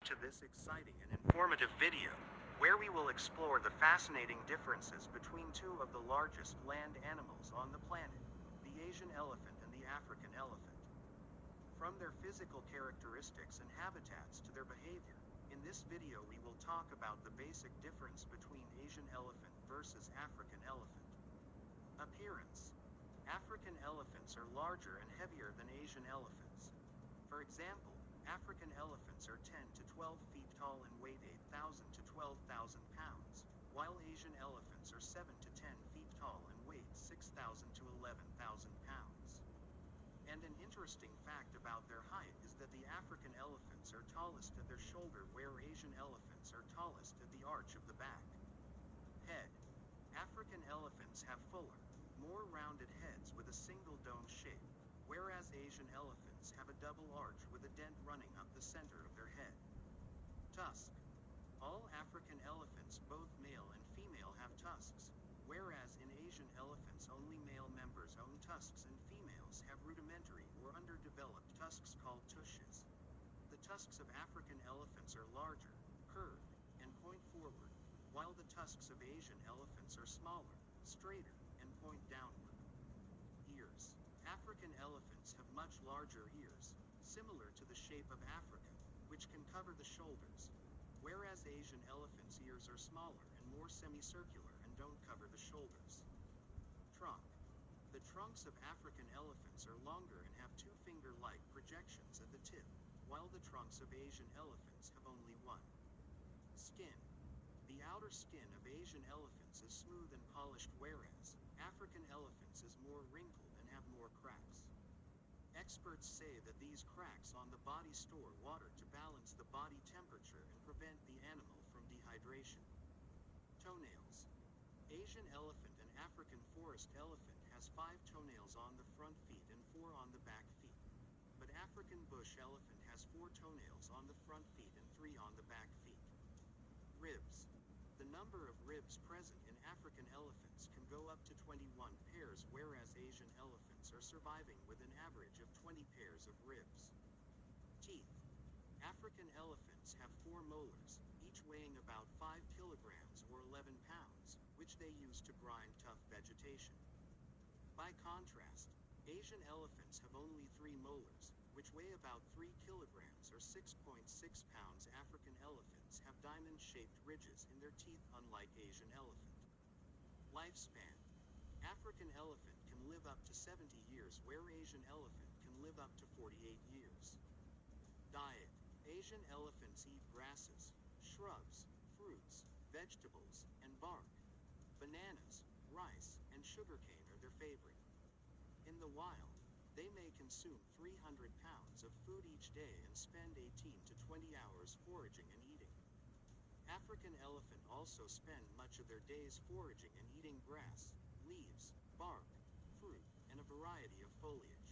To this exciting and informative video, where we will explore the fascinating differences between two of the largest land animals on the planet, the Asian elephant and the African elephant. From their physical characteristics and habitats to their behavior, in this video we will talk about the basic difference between Asian elephant versus African elephant. Appearance. African elephants are larger and heavier than Asian elephants. For example, African elephants are 10 to 12 feet tall and weight 8,000 to 12,000 pounds, while Asian elephants are 7 to 10 feet tall and weight 6,000 to 11,000 pounds. And an interesting fact about their height is that the African elephants are tallest at their shoulder, where Asian elephants are tallest at the arch of the back. Head. African elephants have fuller, more rounded heads with a single dome shape, whereas Asian elephants have a double arch with a dent running up the center of their head. Tusk. All African elephants, both male and female, have tusks, whereas in Asian elephants only male members own tusks and females have rudimentary or underdeveloped tusks called tushes. The tusks of African elephants are larger, curved, and point forward, while the tusks of Asian elephants are smaller, straighter, and point downward. Ears. African elephants have much larger ears, similar to the shape of Africa, which can cover the shoulders, whereas Asian elephants' ears are smaller and more semicircular and don't cover the shoulders. Trunk. The trunks of African elephants are longer and have two finger-like projections at the tip, while the trunks of Asian elephants have only one. Skin. The outer skin of Asian elephants is smooth and polished, whereas African elephants is more wrinkled and have more cracks. Experts say that these cracks on the body store water to balance the body temperature and prevent the animal from dehydration. Toenails. Asian elephant and African forest elephant has 5 toenails on the front feet and 4 on the back feet. But African bush elephant has 4 toenails on the front feet and 3 on the back feet. Ribs. The number of ribs present in African elephants can go up to 21 pairs, whereas Asian elephants are surviving with an average of 20 pairs of ribs. Teeth. African elephants have 4 molars, each weighing about 5 kilograms or 11 pounds, which they use to grind tough vegetation. By contrast, Asian elephants have only 3 molars, which weigh about 3 kilograms or 6.6 pounds. African elephants have diamond-shaped ridges in their teeth, unlike Asian elephant. Lifespan. African elephant can live up to 70 years, where Asian elephant can live up to 48 years. Diet. Asian elephants eat grasses, shrubs, fruits, vegetables, and bark. Bananas, rice, and sugarcane are their favorite. In the wild, they may consume 300 pounds of food each day and spend 18 to 20 hours foraging and eating. African elephant also spend much of their days foraging and eating grass, leaves, bark, fruit, and a variety of foliage.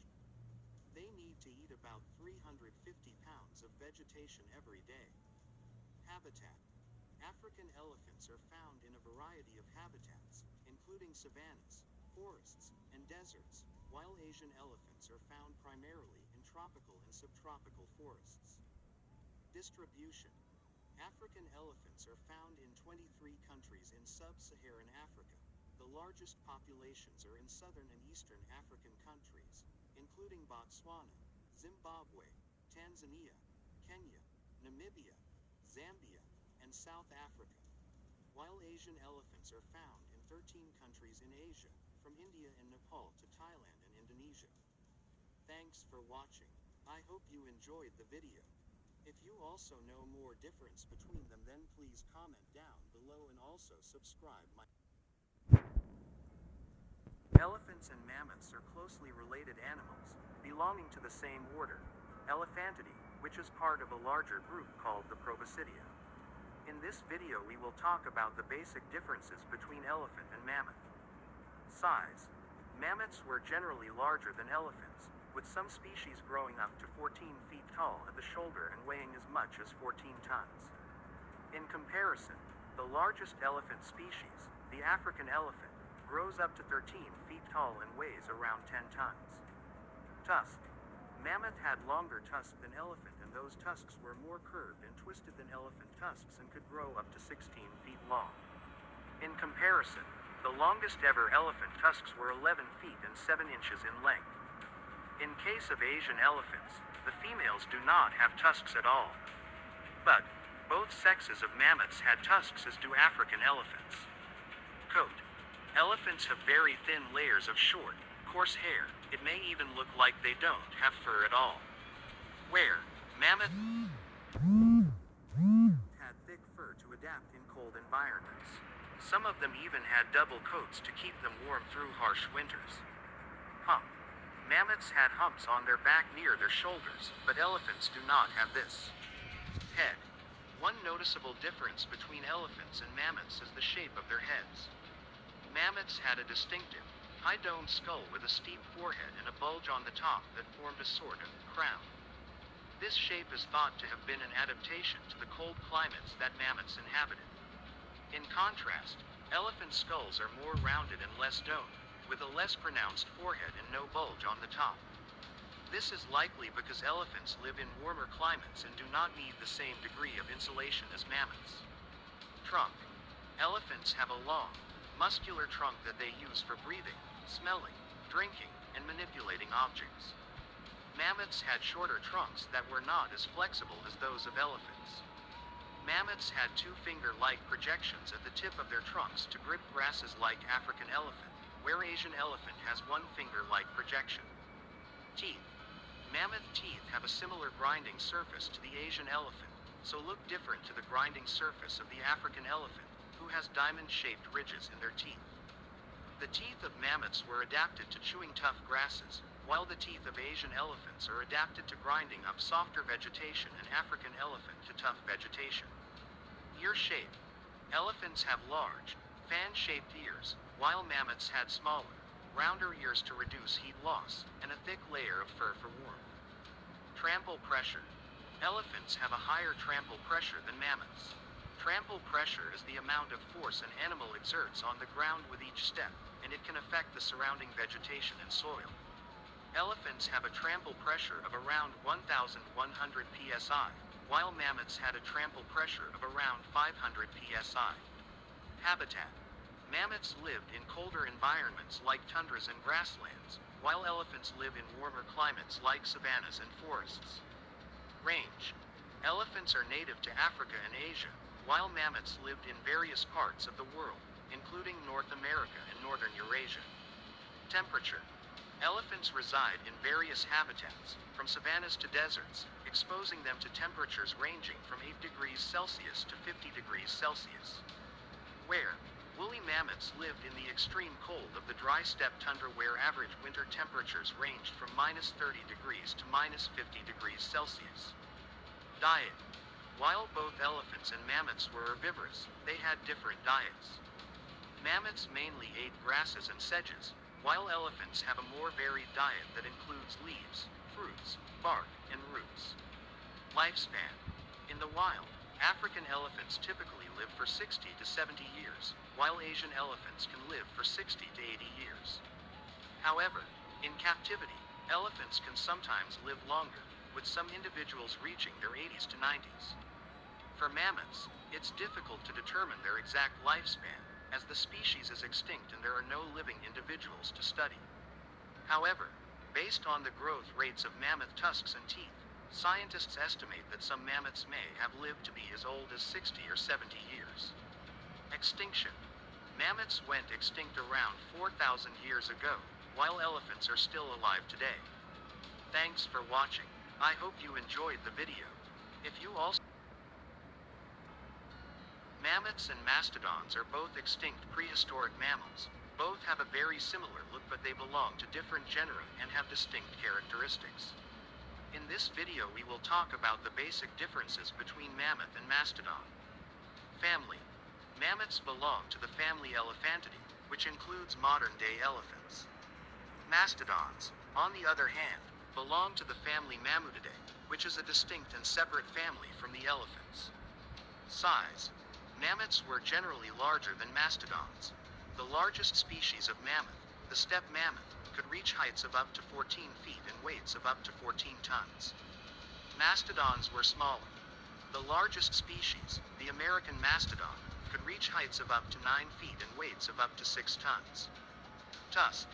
They need to eat about 350 pounds of vegetation every day. Habitat. African elephants are found in a variety of habitats, including savannas, forests, and deserts, while Asian elephants are found primarily in tropical and subtropical forests. Distribution. African elephants are found in 23 countries in sub-Saharan Africa. The largest populations are in southern and eastern African countries, including Botswana, Zimbabwe, Tanzania, Kenya, Namibia, Zambia, and South Africa. While Asian elephants are found in 13 countries in Asia, from India and Nepal to Thailand and Indonesia. Thanks for watching. I hope you enjoyed the video. If you also know more difference between them, then please comment down below and also subscribe my. Elephants and mammoths are closely related animals, belonging to the same order, Elephantidae, which is part of a larger group called the Proboscidea. In this video we will talk about the basic differences between elephant and mammoth. Size. Mammoths were generally larger than elephants, with some species growing up to 14 feet tall at the shoulder and weighing as much as 14 tons. In comparison, the largest elephant species, the African elephant, grows up to 13 feet tall and weighs around 10 tons. Tusk. Mammoth had longer tusks than elephant, and those tusks were more curved and twisted than elephant tusks and could grow up to 16 feet long. In comparison, the longest ever elephant tusks were 11 feet and 7 inches in length. In case of Asian elephants, the females do not have tusks at all. But both sexes of mammoths had tusks, as do African elephants. Coat. Elephants have very thin layers of short, coarse hair. It may even look like they don't have fur at all. Where mammoths had thick fur to adapt in cold environments. Some of them even had double coats to keep them warm through harsh winters. Hump. Mammoths had humps on their back near their shoulders, but elephants do not have this. Head. One noticeable difference between elephants and mammoths is the shape of their heads. Mammoths had a distinctive, high-domed skull with a steep forehead and a bulge on the top that formed a sort of crown. This shape is thought to have been an adaptation to the cold climates that mammoths inhabited. In contrast, elephant skulls are more rounded and less domed, with a less pronounced forehead and no bulge on the top. This is likely because elephants live in warmer climates and do not need the same degree of insulation as mammoths. Trunk. Elephants have a long, muscular trunk that they use for breathing, smelling, drinking, and manipulating objects. Mammoths had shorter trunks that were not as flexible as those of elephants. Mammoths had two finger-like projections at the tip of their trunks to grip grasses like African elephant, where Asian elephant has one finger-like projection. Teeth. Mammoth teeth have a similar grinding surface to the Asian elephant, so look different to the grinding surface of the African elephant, who has diamond-shaped ridges in their teeth. The teeth of mammoths were adapted to chewing tough grasses, while the teeth of Asian elephants are adapted to grinding up softer vegetation and African elephant to tough vegetation. Ear shape. Elephants have large, fan-shaped ears, while mammoths had smaller, rounder ears to reduce heat loss, and a thick layer of fur for warmth. Trample pressure. Elephants have a higher trample pressure than mammoths. Trample pressure is the amount of force an animal exerts on the ground with each step, and it can affect the surrounding vegetation and soil. Elephants have a trample pressure of around 1,100 psi, while mammoths had a trample pressure of around 500 psi. Habitat. Mammoths lived in colder environments like tundras and grasslands, while elephants live in warmer climates like savannas and forests. Range. Elephants are native to Africa and Asia, while mammoths lived in various parts of the world, including North America and northern Eurasia. Temperature. Elephants reside in various habitats, from savannas to deserts, exposing them to temperatures ranging from 8 degrees Celsius to 50 degrees Celsius. Where woolly mammoths lived in the extreme cold of the dry steppe tundra, where average winter temperatures ranged from -30 degrees to -50 degrees Celsius. Diet. While both elephants and mammoths were herbivorous, they had different diets. Mammoths mainly ate grasses and sedges, while elephants have a more varied diet that includes leaves, fruits, bark, and roots. Lifespan. In the wild, African elephants typically live for 60 to 70 years, while Asian elephants can live for 60 to 80 years. However, in captivity, elephants can sometimes live longer, with some individuals reaching their 80s to 90s. For mammoths, it's difficult to determine their exact lifespan, as the species is extinct and there are no living individuals to study. However, based on the growth rates of mammoth tusks and teeth, scientists estimate that some mammoths may have lived to be as old as 60 or 70 years. Extinction. Mammoths went extinct around 4,000 years ago, while elephants are still alive today. Thanks for watching. I hope you enjoyed the video. If you also Mammoths and mastodons are both extinct prehistoric mammals. Both have a very similar look, but they belong to different genera and have distinct characteristics. In this video we will talk about the basic differences between mammoth and mastodon. Family. Mammoths belong to the family Elephantidae, which includes modern-day elephants. Mastodons, on the other hand, belong to the family Mammuthidae, which is a distinct and separate family from the elephants. Size. Mammoths were generally larger than mastodons. The largest species of mammoth, the steppe mammoth, could reach heights of up to 14 feet and weights of up to 14 tons. Mastodons were smaller. The largest species, the American mastodon, could reach heights of up to 9 feet and weights of up to 6 tons. Tusk.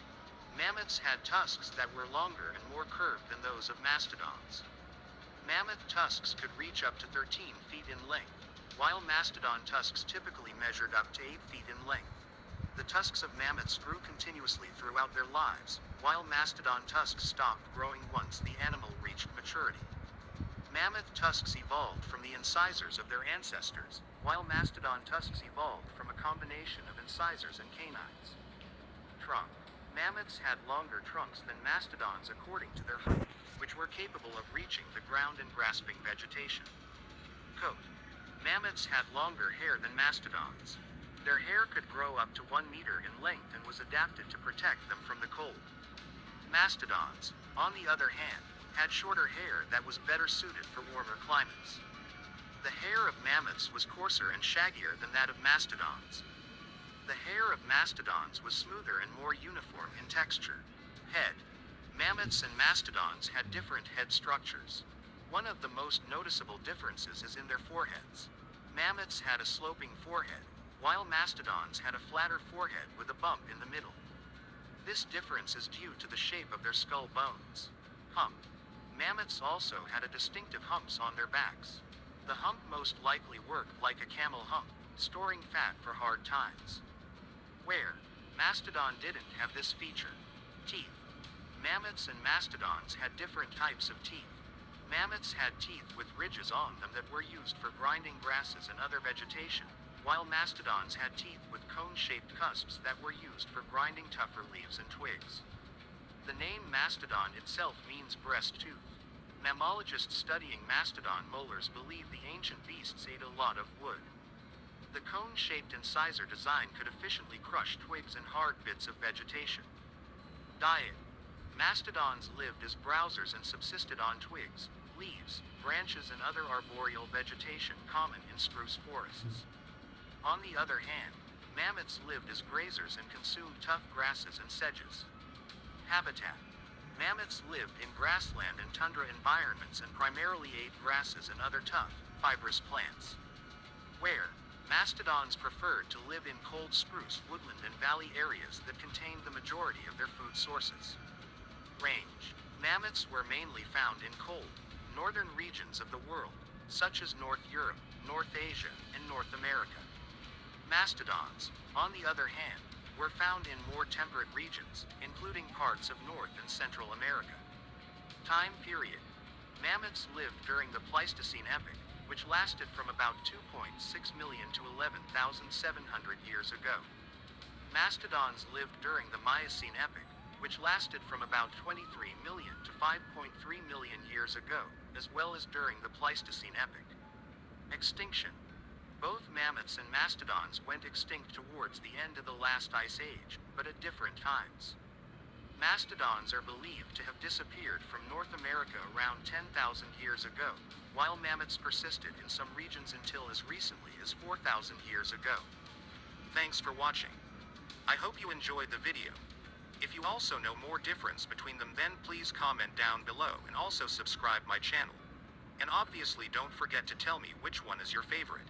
Mammoths had tusks that were longer and more curved than those of mastodons. Mammoth tusks could reach up to 13 feet in length, while mastodon tusks typically measured up to 8 feet in length. The tusks of mammoths grew continuously throughout their lives, while mastodon tusks stopped growing once the animal reached maturity. Mammoth tusks evolved from the incisors of their ancestors, while mastodon tusks evolved from a combination of incisors and canines. Trunk. Mammoths had longer trunks than mastodons according to their height, which were capable of reaching the ground and grasping vegetation. Coat. Mammoths had longer hair than mastodons. Their hair could grow up to 1 meter in length and was adapted to protect them from the cold. Mastodons, on the other hand, had shorter hair that was better suited for warmer climates. The hair of mammoths was coarser and shaggier than that of mastodons. The hair of mastodons was smoother and more uniform in texture. Head. Mammoths and mastodons had different head structures. One of the most noticeable differences is in their foreheads. Mammoths had a sloping forehead, while mastodons had a flatter forehead with a bump in the middle. This difference is due to the shape of their skull bones. Hump. Mammoths also had a distinctive humps on their backs. The hump most likely worked like a camel hump, storing fat for hard times. Wear. Mastodon didn't have this feature. Teeth. Mammoths and mastodons had different types of teeth. Mammoths had teeth with ridges on them that were used for grinding grasses and other vegetation, while mastodons had teeth with cone-shaped cusps that were used for grinding tougher leaves and twigs. The name mastodon itself means breast tooth. Mammalogists studying mastodon molars believe the ancient beasts ate a lot of wood. The cone-shaped incisor design could efficiently crush twigs and hard bits of vegetation. Diet. Mastodons lived as browsers and subsisted on twigs, leaves, branches and other arboreal vegetation common in spruce forests. On the other hand, mammoths lived as grazers and consumed tough grasses and sedges. Habitat. Mammoths lived in grassland and tundra environments and primarily ate grasses and other tough, fibrous plants. Where mastodons preferred to live in cold spruce woodland and valley areas that contained the majority of their food sources. Range. Mammoths were mainly found in cold, northern regions of the world, such as North Europe, North Asia, and North America. Mastodons, on the other hand, were found in more temperate regions, including parts of North and Central America. Time period. Mammoths lived during the Pleistocene epoch, which lasted from about 2.6 million to 11,700 years ago. Mastodons lived during the Miocene epoch, which lasted from about 23 million to 5.3 million years ago, as well as during the Pleistocene epoch. Extinction. Both mammoths and mastodons went extinct towards the end of the last ice age, but at different times. Mastodons are believed to have disappeared from North America around 10,000 years ago, while mammoths persisted in some regions until as recently as 4,000 years ago. Thanks for watching. I hope you enjoyed the video. If you also know more difference between them, then please comment down below and also subscribe my channel. And obviously don't forget to tell me which one is your favorite.